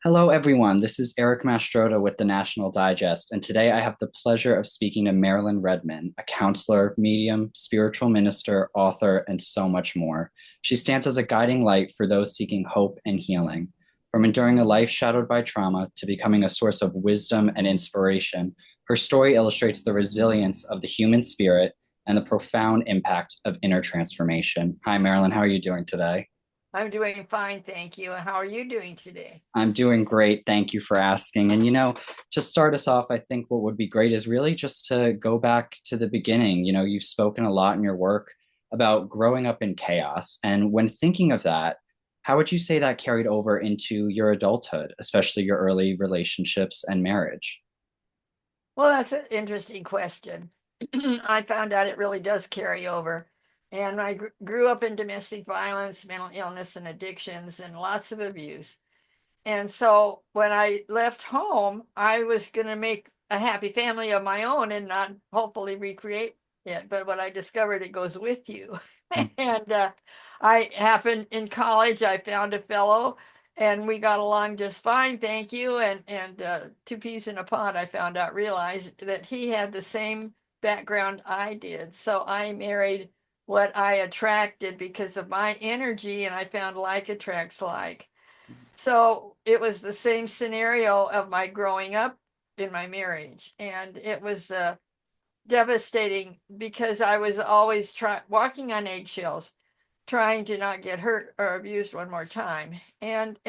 Hello, everyone. This is Eric Mastrota with the National Digest, and today I have the pleasure of speaking to Marilyn Redmond, a counselor, medium, spiritual minister, author, and so much more. She stands as a guiding light for those seeking hope and healing. From enduring a life shadowed by trauma to becoming a source of wisdom and inspiration, her story illustrates the resilience of the human spirit and the profound impact of inner transformation. Hi, Marilyn. How are you doing today? I'm doing fine, thank you. And how are you doing today? I'm doing great. Thank you for asking. And to start us off, I think what would be great is really just to go back to the beginning. You've spoken a lot in your work about growing up in chaos. And when thinking of that, how would you say that carried over into your adulthood, especially your early relationships and marriage? Well, that's an interesting question. I found out it really does carry over. And I grew up in domestic violence, mental illness, and addictions, and lots of abuse. And so when I left home, I was going to make a happy family of my own and not hopefully recreate it. But what I discovered, it goes with you. And I happened in college, I found a fellow and we got along just fine, thank you. And two peas in a pod, I found out, realized that he had the same background I did. So I married what I attracted because of my energy, and I found like attracts like. So it was the same scenario of my growing up in my marriage. And it was devastating because I was always walking on eggshells, trying to not get hurt or abused one more time. And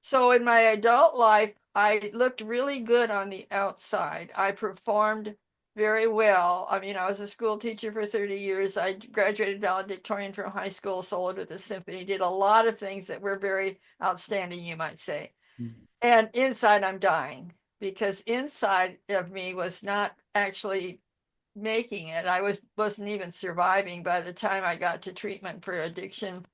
so in my adult life, I looked really good on the outside. I performed very well. I mean, I was a school teacher for 30 years. I graduated valedictorian from high school, soloed with the symphony, did a lot of things that were very outstanding, you might say. And inside, I'm dying because inside of me was not actually making it. Wasn't even surviving by the time I got to treatment for addiction.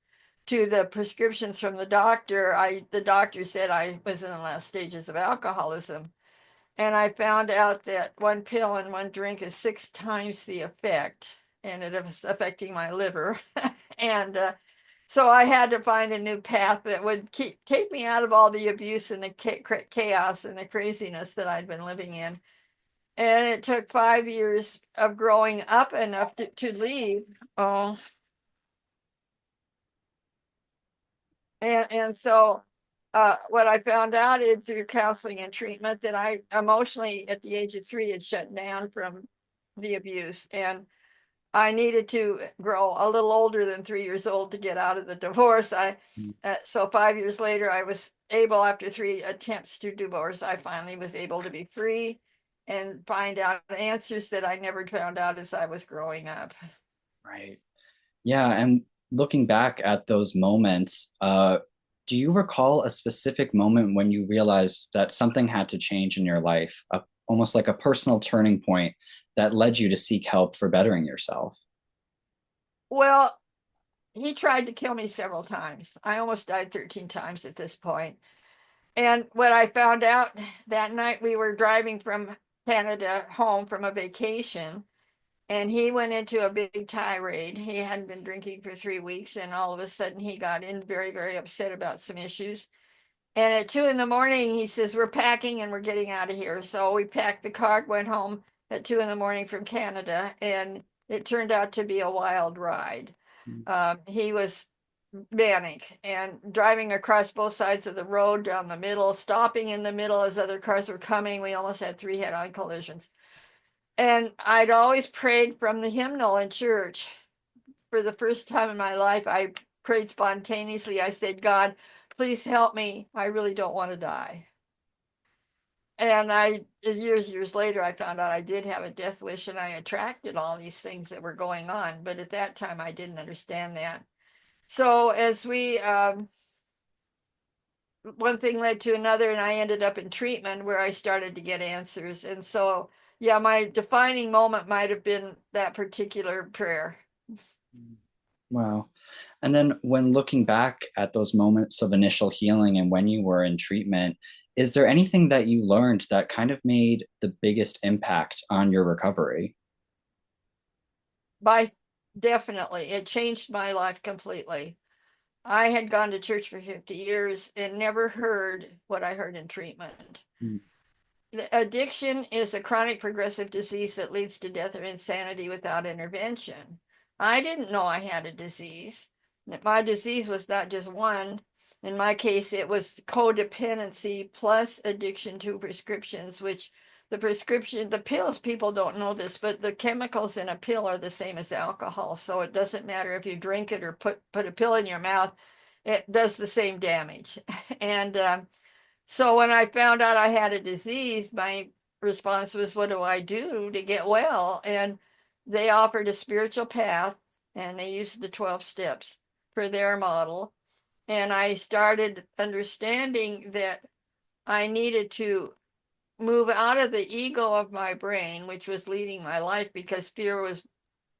To the prescriptions from the doctor, the doctor said I was in the last stages of alcoholism. And I found out that one pill and one drink is 6 times the effect, and it was affecting my liver. And so I had to find a new path that would take me out of all the abuse and the chaos and the craziness that I'd been living in. And it took 5 years of growing up enough to leave. Oh, and so what I found out is through counseling and treatment that I emotionally at the age of 3 had shut down from the abuse, and I needed to grow a little older than 3 years old to get out of the divorce. I So 5 years later, I was able, after 3 attempts to divorce, I finally was able to be free and find out answers that I never found out as I was growing up. Right. Yeah, and looking back at those moments, do you recall a specific moment when you realized that something had to change in your life, almost like a personal turning point that led you to seek help for bettering yourself? Well, he tried to kill me several times. I almost died 13 times at this point. And what I found out that night, we were driving from Canada home from a vacation, and he went into a big tirade. He hadn't been drinking for 3 weeks, and all of a sudden he got in very, very upset about some issues. And at 2 in the morning, he says, "We're packing and we're getting out of here." So we packed the car, went home at 2 in the morning from Canada, and it turned out to be a wild ride. He was manic and driving across both sides of the road down the middle, stopping in the middle as other cars were coming. We almost had 3 head-on collisions. And I'd always prayed from the hymnal in church. For the first time in my life, I prayed spontaneously. I said, "God, please help me. I really don't want to die." And years later, I found out I did have a death wish and I attracted all these things that were going on. But at that time, I didn't understand that. So as one thing led to another, and I ended up in treatment where I started to get answers. And so, yeah, my defining moment might have been that particular prayer. Wow. And then when looking back at those moments of initial healing and when you were in treatment, is there anything that you learned that kind of made the biggest impact on your recovery? By Definitely, it changed my life completely. I had gone to church for 50 years and never heard what I heard in treatment. Mm. Addiction is a chronic progressive disease that leads to death or insanity without intervention. I didn't know I had a disease. My disease was not just one. In my case, it was codependency plus addiction to prescriptions, which the pills, people don't know this, but the chemicals in a pill are the same as alcohol. So it doesn't matter if you drink it or put a pill in your mouth, it does the same damage. And so when I found out I had a disease, my response was, what do I do to get well? And they offered a spiritual path and they used the 12 steps for their model. And I started understanding that I needed to move out of the ego of my brain, which was leading my life because fear was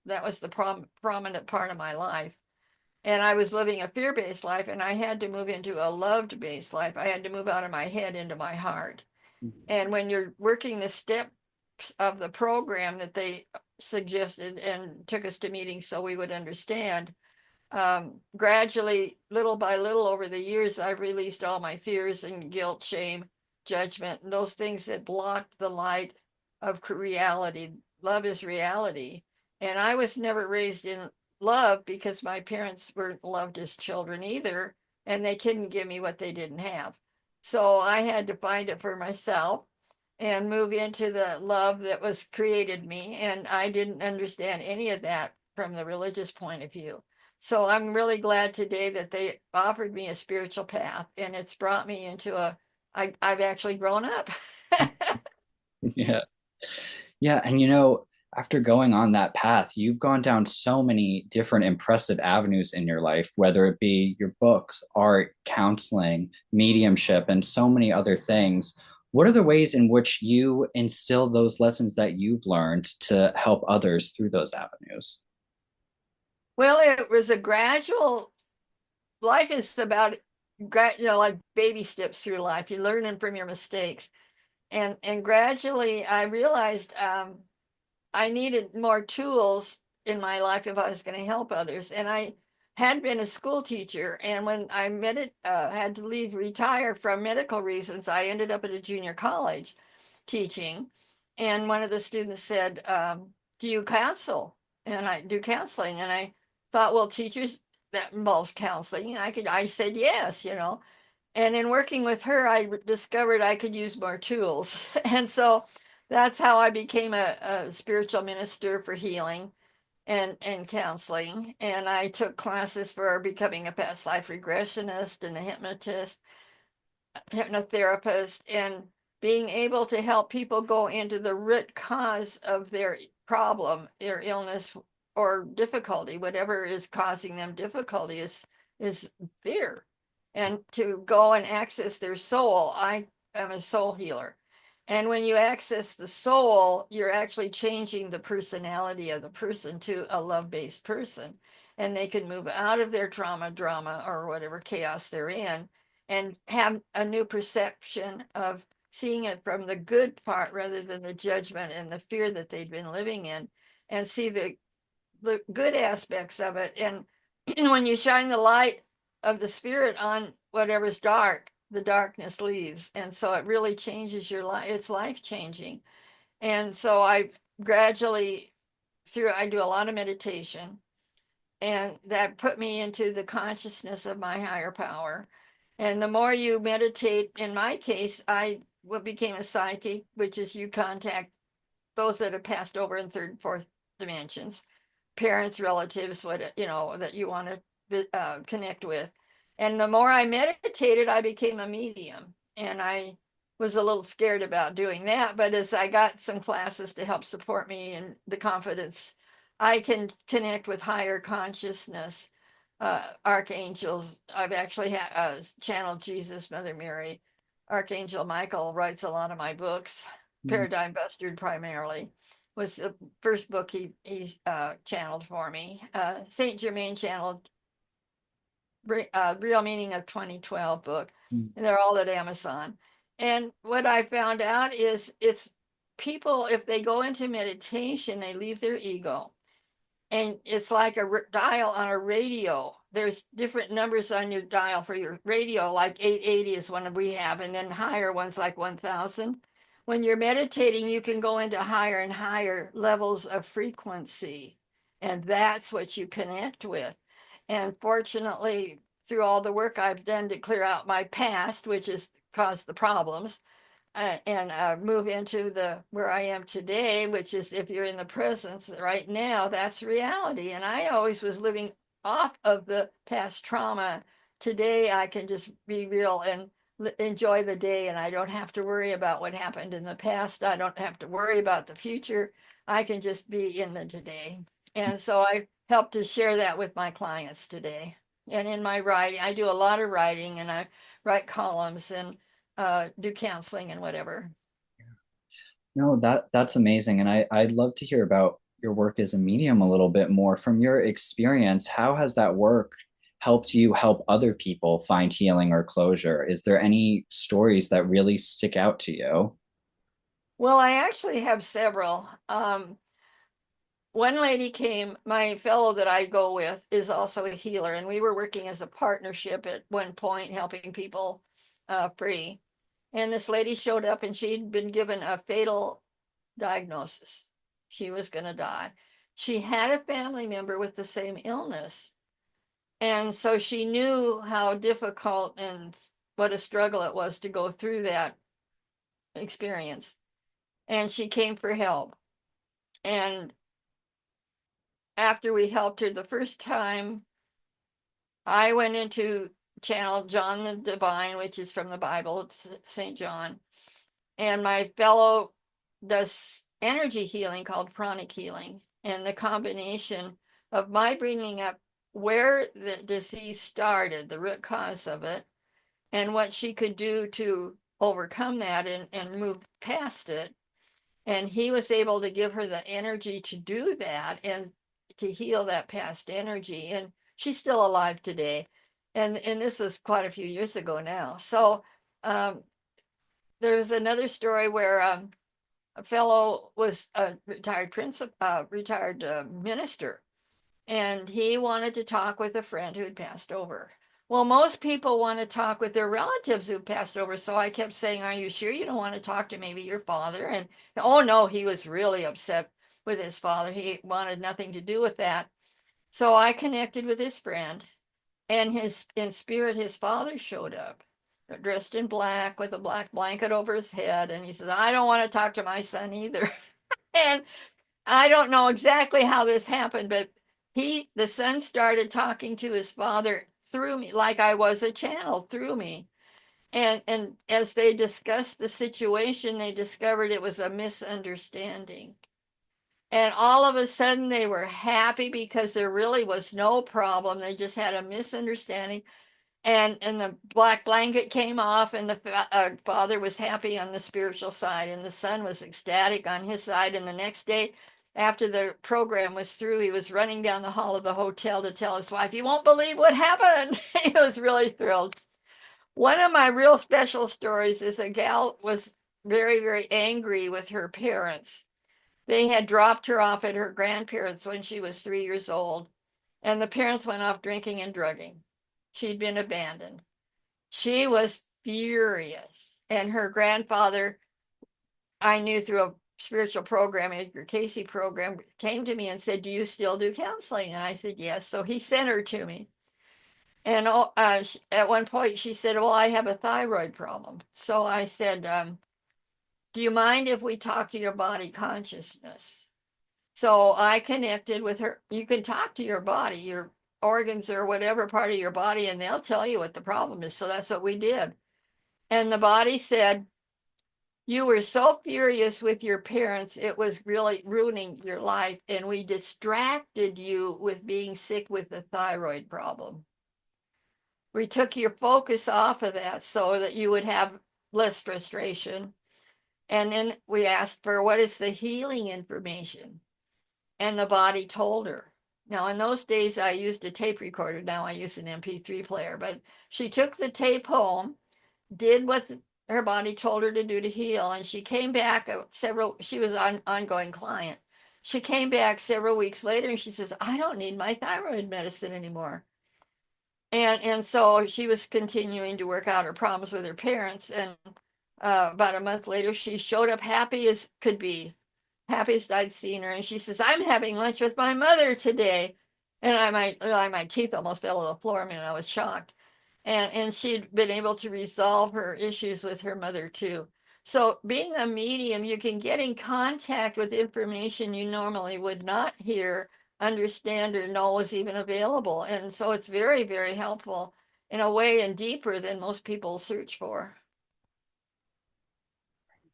that was the prominent part of my life. And I was living a fear-based life and I had to move into a loved-based life. I had to move out of my head into my heart. And when you're working the steps of the program that they suggested and took us to meetings so we would understand, gradually, little by little over the years, I've released all my fears and guilt, shame, judgment, and those things that blocked the light of reality. Love is reality. And I was never raised in love because my parents weren't loved as children either, and they couldn't give me what they didn't have. So I had to find it for myself and move into the love that was created me. And I didn't understand any of that from the religious point of view. So I'm really glad today that they offered me a spiritual path and it's brought me into I've actually grown up. Yeah. Yeah. And after going on that path, you've gone down so many different impressive avenues in your life, whether it be your books, art, counseling, mediumship, and so many other things. What are the ways in which you instill those lessons that you've learned to help others through those avenues? Well, it was a gradual life is about like baby steps through life. You're learning from your mistakes. And gradually I realized I needed more tools in my life if I was going to help others. And I had been a school teacher, and when I had to leave, retire from medical reasons, I ended up at a junior college teaching. And one of the students said, "Do you counsel?" And I do counseling, and I thought, well, teachers that involves counseling. I said yes. And in working with her, I discovered I could use more tools. And so that's how I became a spiritual minister for healing and counseling. And I took classes for becoming a past life regressionist and a hypnotherapist, and being able to help people go into the root cause of their problem, their illness or difficulty, whatever is causing them difficulty is fear. And to go and access their soul. I am a soul healer. And when you access the soul, you're actually changing the personality of the person to a love-based person. And they can move out of their trauma, drama, or whatever chaos they're in and have a new perception of seeing it from the good part rather than the judgment and the fear that they'd been living in, and see the good aspects of it. And when you shine the light of the spirit on whatever's dark, the darkness leaves. And so it really changes your life. It's life changing. And so I gradually I do a lot of meditation, and that put me into the consciousness of my higher power. And the more you meditate, in my case, I became a psychic, which is you contact those that have passed over in third and fourth dimensions, parents, relatives, what that you want to connect with. And the more I meditated, I became a medium, and I was a little scared about doing that. But as I got some classes to help support me and the confidence, I can connect with higher consciousness, archangels. I've actually channeled Jesus, Mother Mary. Archangel Michael writes a lot of my books. Paradigm Buster primarily was the first book he channeled for me. Saint Germain channeled Real Meaning of 2012 book. And they're all at Amazon. And what I found out is it's people, if they go into meditation, they leave their ego. And it's like a dial on a radio. there's different numbers on your dial for your radio, like 880 is one we have, and then higher ones like 1000. When you're meditating, you can go into higher and higher levels of frequency, and that's what you connect with. And fortunately, through all the work I've done to clear out my past, which has caused the problems, and move into the where I am today, which is if you're in the presence right now, that's reality. And I always was living off of the past trauma. Today, I can just be real and enjoy the day, and I don't have to worry about what happened in the past. I don't have to worry about the future. I can just be in the today. And so I help to share that with my clients today. And in my writing, I do a lot of writing, and I write columns and do counseling and whatever. No, that's amazing. And I'd love to hear about your work as a medium a little bit more. From your experience, how has that work helped you help other people find healing or closure? Is there any stories that really stick out to you? Well, I actually have several. One lady came, my fellow that I go with is also a healer, and we were working as a partnership at one point, helping people free. And this lady showed up, and she'd been given a fatal diagnosis. She was going to die. She had a family member with the same illness. And so she knew how difficult and what a struggle it was to go through that experience. And she came for help. And after we helped her the first time, I went into channel John the Divine, which is from the Bible, it's St. John. And my fellow does energy healing called pranic healing. And the combination of my bringing up where the disease started, the root cause of it, and what she could do to overcome that and move past it. And he was able to give her the energy to do that and to heal that past energy. And she's still alive today. And this was quite a few years ago now. So um, there's another story where a fellow was a retired principal, retired minister, and he wanted to talk with a friend who had passed over. Well, most people want to talk with their relatives who passed over. So I kept saying, "Are you sure you don't want to talk to maybe your father?" And oh no, he was really upset with his father. He wanted nothing to do with that. So I connected with his friend, and his in spirit, his father showed up, dressed in black with a black blanket over his head. And he says, "I don't want to talk to my son either." And I don't know exactly how this happened, but the son started talking to his father through me, like I was a channel through me. And as they discussed the situation, they discovered it was a misunderstanding. And all of a sudden they were happy because there really was no problem. They just had a misunderstanding. And the black blanket came off, and the father was happy on the spiritual side, and the son was ecstatic on his side. And the next day, after the program was through, he was running down the hall of the hotel to tell his wife, "You won't believe what happened." He was really thrilled. One of my real special stories is a gal was very, very angry with her parents. They had dropped her off at her grandparents when she was 3 years old, and the parents went off drinking and drugging. She'd been abandoned. She was furious. And her grandfather, I knew through a spiritual program, Edgar Casey program, came to me and said, "Do you still do counseling?" And I said, "Yes." So he sent her to me. And at one point she said, "Well, I have a thyroid problem." So I said, "Do you mind if we talk to your body consciousness?" So I connected with her. You can talk to your body, your organs, or whatever part of your body, and they'll tell you what the problem is. So that's what we did. And the body said, "You were so furious with your parents, it was really ruining your life. And we distracted you with being sick with the thyroid problem. We took your focus off of that so that you would have less frustration. And then we asked for what is the healing information." And the body told her. Now, in those days, I used a tape recorder. Now I use an MP3 player. But she took the tape home, did what her body told her to do to heal, and she came back she was an ongoing client. She came back several weeks later and she says, "I don't need my thyroid medicine anymore." And so she was continuing to work out her problems with her parents. And about a month later, she showed up happy as could be, happiest I'd seen her. And she says, "I'm having lunch with my mother today." And my teeth almost fell to the floor. I mean, I was shocked. And she'd been able to resolve her issues with her mother too. So being a medium, you can get in contact with information you normally would not hear, understand, or know was even available. And so it's very, very helpful in a way and deeper than most people search for.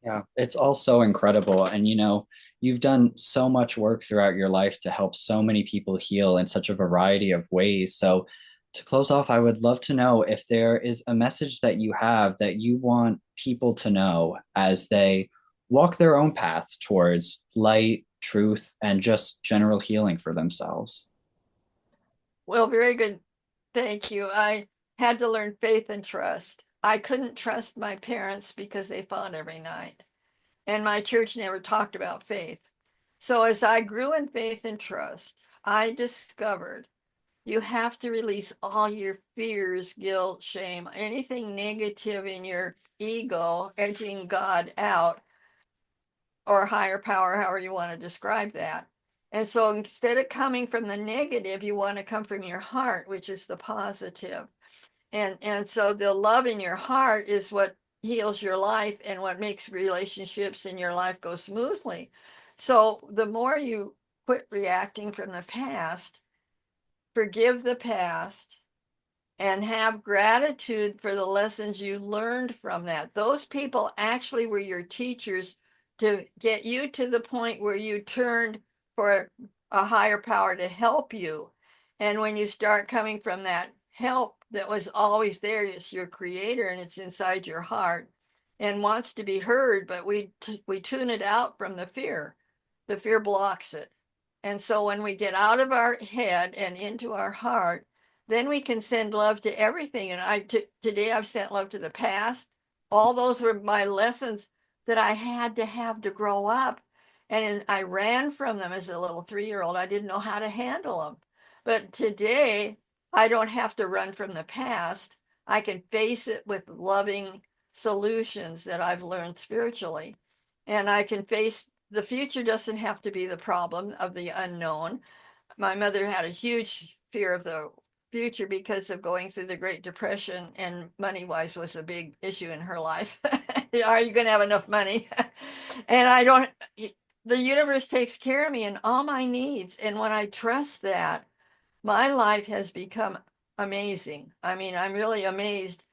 Yeah, it's all so incredible. And you've done so much work throughout your life to help so many people heal in such a variety of ways. So, to close off, I would love to know if there is a message that you have that you want people to know as they walk their own path towards light, truth, and just general healing for themselves. Well, very good. Thank you. I had to learn faith and trust. I couldn't trust my parents because they fought every night, and my church never talked about faith. So as I grew in faith and trust, I discovered you have to release all your fears, guilt, shame, anything negative in your ego, edging God out, or higher power, however you want to describe that. And so instead of coming from the negative, you want to come from your heart, which is the positive. And so the love in your heart is what heals your life and what makes relationships in your life go smoothly. So the more you quit reacting from the past, forgive the past, and have gratitude for the lessons you learned from that. Those people actually were your teachers to get you to the point where you turned for a higher power to help you. And when you start coming from that help that was always there, it's your creator and it's inside your heart and wants to be heard, but we tune it out from the fear. The fear blocks it. And so when we get out of our head and into our heart, then we can send love to everything. And today I've sent love to the past. All those were my lessons that I had to have to grow up. And I ran from them as a little 3-year-old. I didn't know how to handle them. But today I don't have to run from the past. I can face it with loving solutions that I've learned spiritually. And I can face the future doesn't have to be the problem of the unknown. My mother had a huge fear of the future because of going through the Great Depression, and money wise was a big issue in her life. Are you going to have enough money? And I don't, the universe takes care of me and all my needs. And when I trust that, my life has become amazing. I mean, I'm really amazed.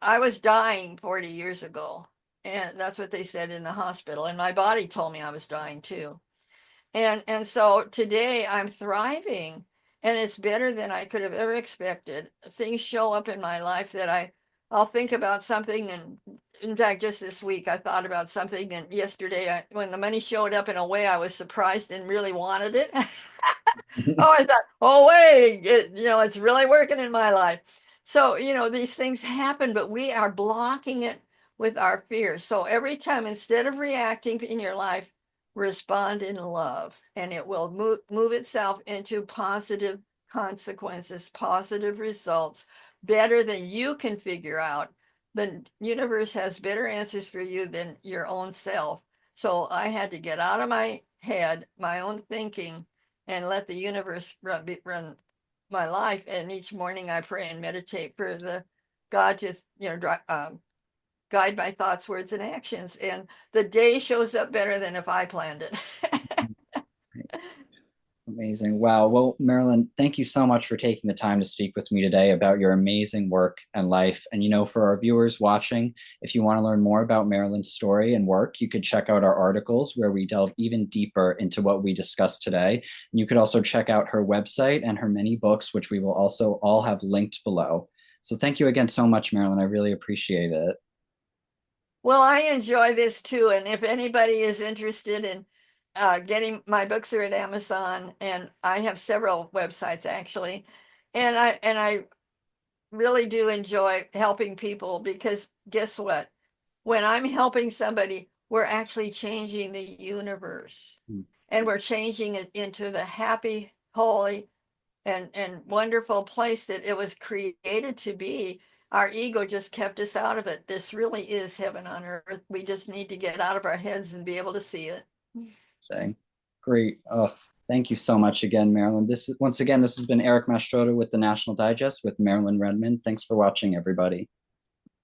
I was dying 40 years ago, and that's what they said in the hospital. And my body told me I was dying too. And so today I'm thriving and it's better than I could have ever expected. Things show up in my life that I'll think about something, and in fact just this week I thought about something, and yesterday when the money showed up in a way I was surprised and really wanted it. Oh, I thought, oh wait, it's really working in my life. So, these things happen, but we are blocking it with our fears. So every time, instead of reacting in your life, respond in love, and it will move itself into positive consequences, positive results, better than you can figure out. The universe has better answers for you than your own self. So I had to get out of my head, my own thinking, and let the universe run my life. And each morning I pray and meditate for the God to, guide my thoughts, words, and actions. And the day shows up better than if I planned it. Amazing. Wow. Well, Marilyn, thank you so much for taking the time to speak with me today about your amazing work and life. And, for our viewers watching, if you want to learn more about Marilyn's story and work, you could check out our articles where we delve even deeper into what we discussed today. And you could also check out her website and her many books, which we will also all have linked below. So thank you again so much, Marilyn. I really appreciate it. Well, I enjoy this too. And if anybody is interested in getting my books are at Amazon, and I have several websites actually. And I really do enjoy helping people, because guess what? When I'm helping somebody, we're actually changing the universe, Mm. and we're changing it into the happy, holy, and wonderful place that it was created to be. Our ego just kept us out of it. This really is heaven on earth. We just need to get out of our heads and be able to see it. Saying, great. Oh, thank you so much again, Marilyn. This has been Eric Mastrota with the National Digest with Marilyn Redmond. Thanks for watching, everybody.